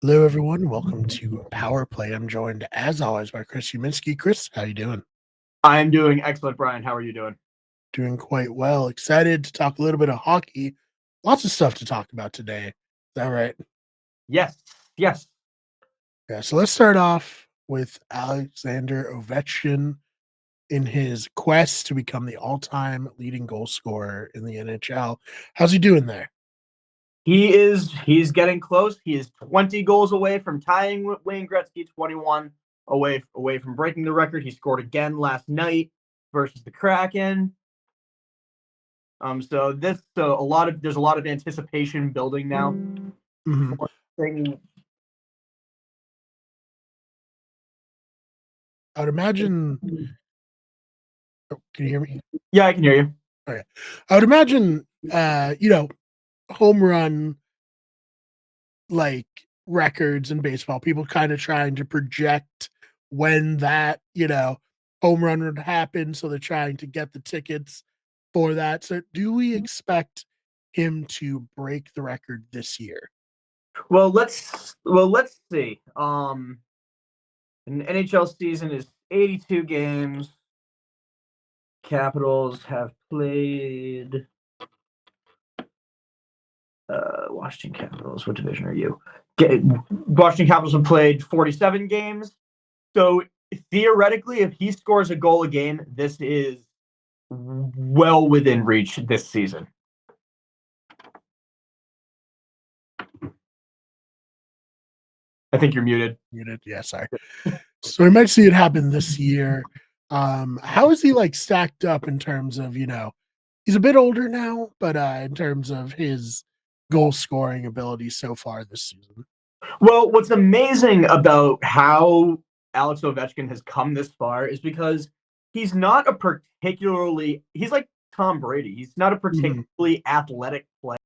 Hello, everyone. Welcome to Power Play. I'm joined, as always, by Chris Uminski. Chris, how you doing? I'm doing excellent, Brian. How are you doing? Doing quite well. Excited to talk a little bit of hockey. Lots of stuff to talk about today. Is that right? Yes, yes. Yeah. So let's start off with Alexander Ovechkin in his quest to become the all-time leading goal scorer in the NHL. How's he doing there? He's getting close. He is 20 goals away from tying with Wayne Gretzky, 21 away from breaking the record. He scored again last night versus the Kraken. So there's a lot of anticipation building now. Mhm. Thing- I would imagine. Oh, can you hear me? Yeah, I can hear you. Okay. I would imagine, home run like records in baseball, people kind of trying to project when that, home run would happen. So they're trying to get the tickets for that. So do we expect him to break the record this year? Well, let's see. An NHL season is 82 games. Capitals have played Washington Capitals. What division are you? Washington Capitals have played 47 games. So theoretically, if he scores a goal a game, this is well within reach this season. I think you're muted. Muted. Yeah, sorry. So we might see it happen this year. How is he like stacked up in terms of, he's a bit older now, but in terms of his goal scoring ability so far this season? Well, what's amazing about how Alex Ovechkin has come this far is because he's like Tom Brady. He's not a Mhm. particularly athletic player.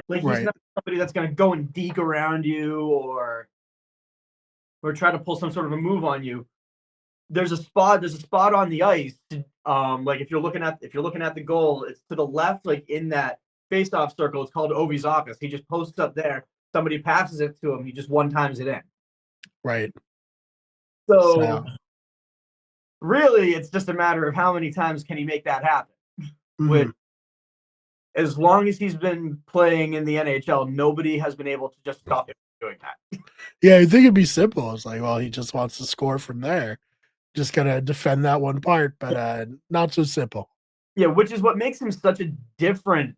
Like he's Right. not somebody that's going to go and deke around you or try to pull some sort of a move on you. There's a spot on the ice. Like if you're looking at the goal, it's to the left, like in that face-off circle. It's called Ovi's office. He just posts up there. Somebody passes it to him. He just one times it in. Right. So So, really, it's just a matter of how many times can he make that happen. Which, mhm. as long as he's been playing in the NHL, nobody has been able to just stop him from doing that. Yeah, I think it'd be simple. It's like, well, he just wants to score from there. Just gotta defend that one part, but not so simple. Yeah, which is what makes him such a different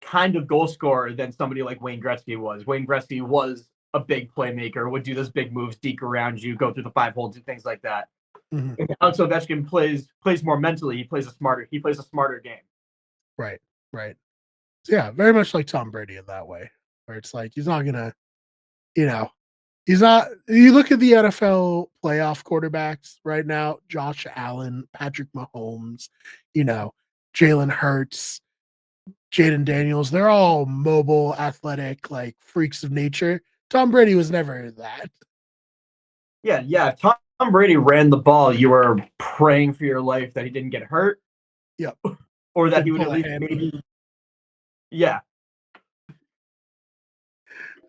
kind of goal scorer than somebody like Wayne Gretzky was. Wayne Gretzky was a big playmaker, would do those big moves, deke around you, go through the five holes, and things like that. Mhm. And Alex Ovechkin plays more mentally. He plays a smarter game. Right, right. So, yeah, very much like Tom Brady in that way, where it's like he's not gonna, you know, he's not. You look at the NFL playoff quarterbacks right now: Josh Allen, Patrick Mahomes, you know, Jalen Hurts, Jaden Daniels. They're all mobile, athletic, like freaks of nature. Tom Brady was never that. Yeah. If Tom Brady ran the ball, you were praying for your life that he didn't get hurt Yep, or that he didn't would pull at a least hammy. maybe. Yeah.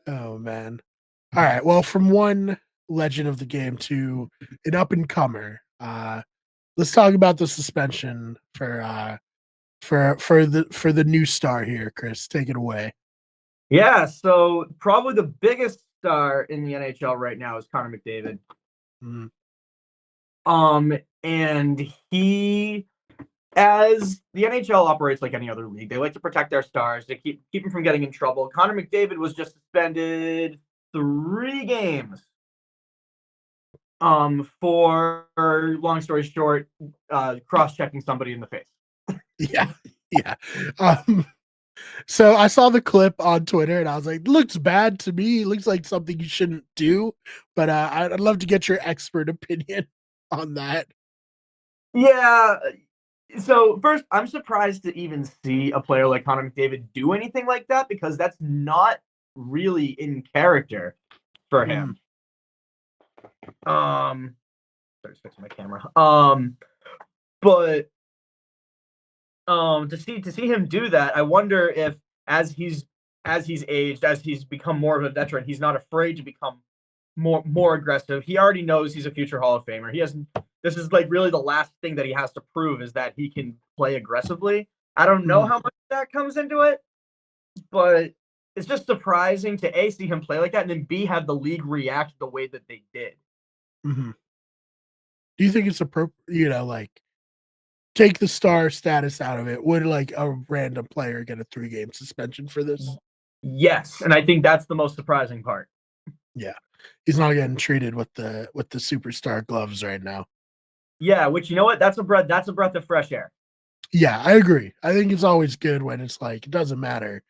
Oh man. All right. Well, from one legend of the game to an up and comer, let's talk about the suspension for the new star here, Chris. Take it away. Yeah. So probably the biggest star in the NHL right now is Connor McDavid. Mm, And he, as the NHL operates like any other league, they like to protect their stars. They keep them from getting in trouble. Connor McDavid was just suspended 3 games. For long story short, cross checking somebody in the face. yeah, yeah. Um, so I saw the clip on Twitter and I was like, looks bad to me. It looks like something you shouldn't do. But I'd love to get your expert opinion on that. Yeah. So first, I'm surprised to even see a player like Connor McDavid do anything like that because that's not really in character for Mhm. him. Um, sorry, fixing my camera. But to see him do that, I wonder if as he's as he's aged, as he's become more of a veteran, he's not afraid to become more aggressive. He already knows he's a future Hall of Famer. He hasn't. This is like really the last thing that he has to prove is that he can play aggressively. I don't know how much that comes into it, but it's just surprising to A, see him play like that, and then B, have the league react the way that they did. Mm-hmm. Do you think it's appropriate, like, take the star status out of it? Would, like, a random player get a 3-game suspension for this? Yes, and I think that's the most surprising part. Yeah. He's not getting treated with the superstar gloves right now. Yeah, which, you know what? That's a breath of fresh air. Yeah, I agree. I think it's always good when it's like, it doesn't matter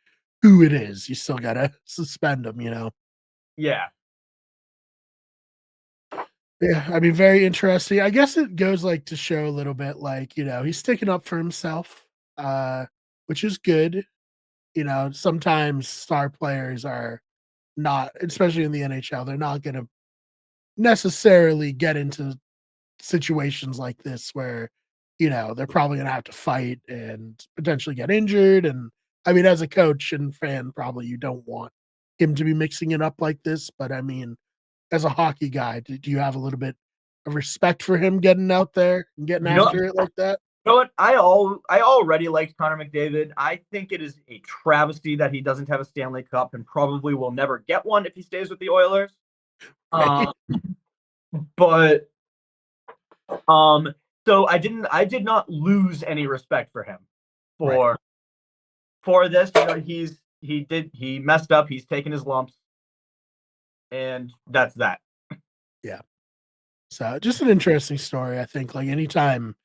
who it is, you still gotta suspend them, Yeah. Yeah, I mean, very interesting. I guess it goes, like, to show a little bit, like, he's sticking up for himself, which is good. Sometimes star players are not, especially in the NHL, they're not gonna necessarily get into situations like this where, they're probably gonna have to fight and potentially get injured. And I mean, as a coach and fan, probably you don't want him to be mixing it up like this. But I mean, as a hockey guy, do you have a little bit of respect for him getting out there and getting after it like that? You know what? I already liked Connor McDavid. I think it is a travesty that he doesn't have a Stanley Cup and probably will never get one if he stays with the Oilers. Right. But so I did not lose any respect for him for this. He messed up. He's taken his lumps, and that's that. Yeah. So just an interesting story. I think, like, anytime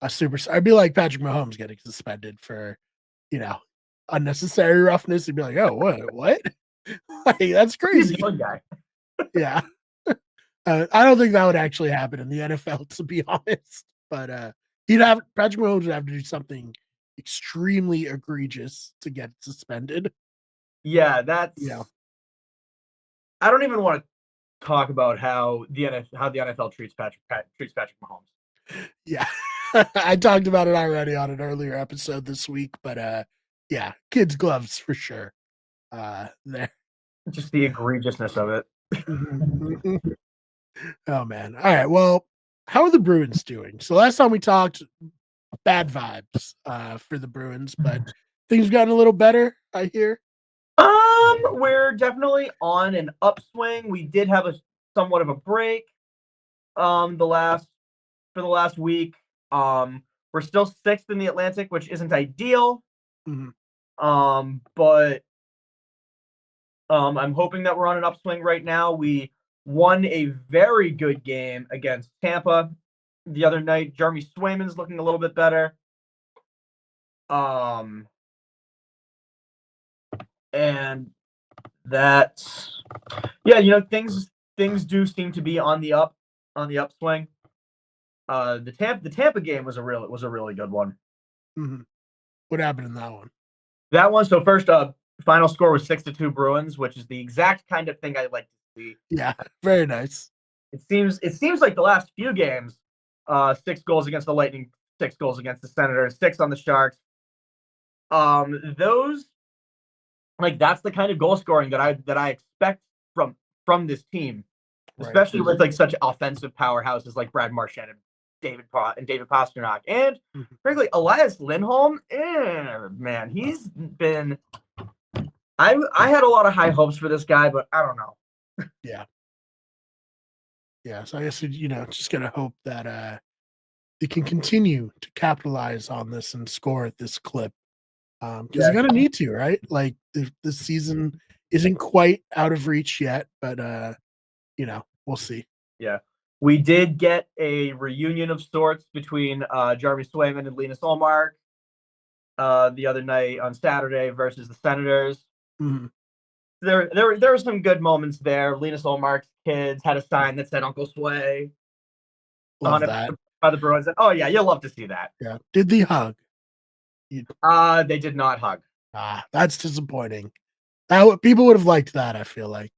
a superstar, I'd be like Patrick Mahomes getting suspended for, unnecessary roughness. He'd be like, oh, what? Like, that's crazy. He's a young guy. Yeah. I don't think that would actually happen in the NFL, to be honest. But Patrick Mahomes would have to do something extremely egregious to get suspended. Yeah, that's. Yeah. I don't even want to talk about how the NFL treats Patrick Mahomes. Yeah. I talked about it already on an earlier episode this week, but yeah, kids' gloves for sure. There. Just the egregiousness of it. Oh man. All right. Well, how are the Bruins doing? So last time we talked, bad vibes for the Bruins, but things have gotten a little better, I hear. We're definitely on an upswing. We did have a somewhat of a break for the last week. We're still 6th in the Atlantic, which isn't ideal. But I'm hoping that we're on an upswing right now. We won a very good game against Tampa the other night. Jeremy Swayman's looking a little bit better. And that's, yeah, things do seem to be on the upswing. The Tampa game was a really good one. What happened in that one? That one, so first final score was 6-2 Bruins, which is the exact kind of thing I like to see. Yeah, very nice. It seems like the last few games, 6 goals against the Lightning, 6 goals against the Senators, 6 on the Sharks. Those, like, that's the kind of goal scoring that I expect from this team, especially with like such offensive powerhouses like Brad Marchand and David Pastrnak, and frankly Elias Lindholm. Man, he's been. I had a lot of high hopes for this guy, but I don't know. Yeah. So I guess just gonna hope that they can continue to capitalize on this and score at this clip. Because you're gonna need to, right? Like this season isn't quite out of reach yet, but we'll see. Yeah, we did get a reunion of sorts between Jeremy Swayman and Linus Ullmark the other night on Saturday versus the Senators. There were some good moments there. Linus Ullmark's kids had a sign that said Uncle Sway. Love that. By the Bruins. Oh yeah, you'll love to see that. Yeah. Did they hug? They did not hug. That's disappointing. People would have liked that, I feel like.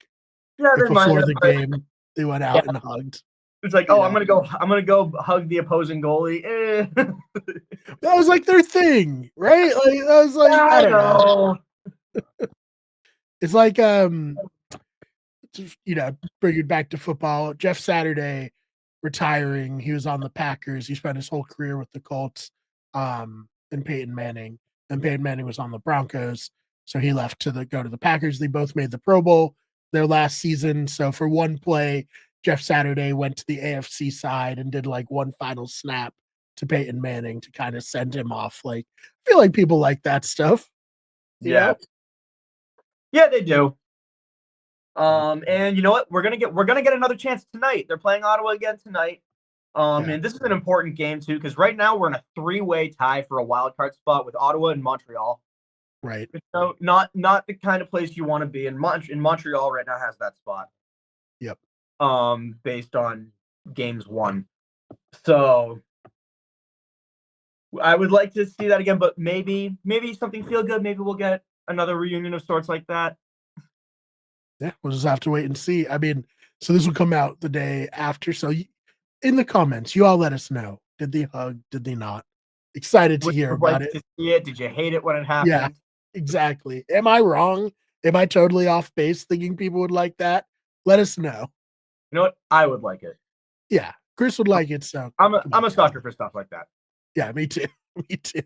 Yeah, before the game, they went out and hugged. It's like, I'm gonna go hug the opposing goalie. That was like their thing, right? Like that was like, I don't know. It's like bring it back to football. Jeff Saturday retiring. He was on the Packers. He spent his whole career with the Colts. And Peyton Manning. And Peyton Manning was on the Broncos. So he left to go to the Packers. They both made the Pro Bowl their last season. So for one play, Jeff Saturday went to the AFC side and did like one final snap to Peyton Manning to kind of send him off. Like, I feel like people like that stuff. Yeah. Yeah, they do. And you know what? We're gonna get another chance tonight. They're playing Ottawa again tonight. And this is an important game too, because right now we're in a 3-way tie for a wild card spot with Ottawa and Montreal. Right. So not the kind of place you want to be. In Montreal right now has that spot. Yep. Based on games won. So I would like to see that again, but maybe something feel good. Maybe we'll get another reunion of sorts like that. Yeah, we'll just have to wait and see. I mean, so this will come out the day after. So in the comments, you all let us know. Did they hug? Did they not? Excited to hear about it. To see it. Did you hate it when it happened? Yeah, exactly. Am I wrong? Am I totally off base thinking people would like that? Let us know. You know what? I would like it. Yeah, Chris would like it. So I'm a sucker for stuff like that. Yeah, me too. Me too.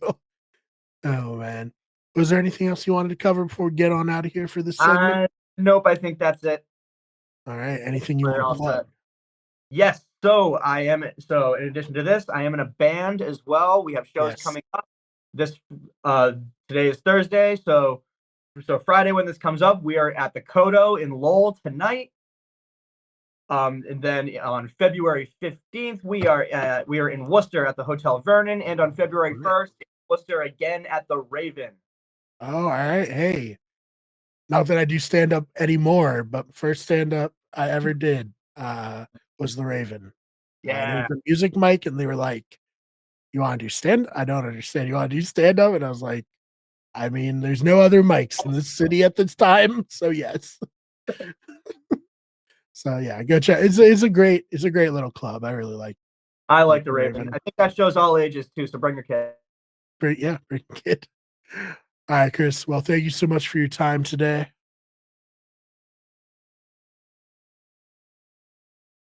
Oh man. Was there anything else you wanted to cover before we get on out of here for this segment? Nope, I think that's it. All right. Anything you want to plug? Yes. So in addition to this, I am in a band as well. We have shows coming up. Today is Thursday, so Friday when this comes up, we are at the Kodo in Lowell tonight. And then on February 15th, we are in Worcester at the Hotel Vernon, and on February 1st, in Worcester again at the Raven. Oh, all right. Hey, not that I do stand up anymore, but first stand up I ever did was the Raven. Yeah. It was a music mic, and they were like, "You want to do stand? I don't understand. You want to do stand up?" And I was like, "I mean, there's no other mics in this city at this time, so yes." So yeah, go check. It's a great little club. I really like. I like the Raven. I think that shows all ages too. So bring your kid. Bring your kid. All right, Chris. Well, thank you so much for your time today.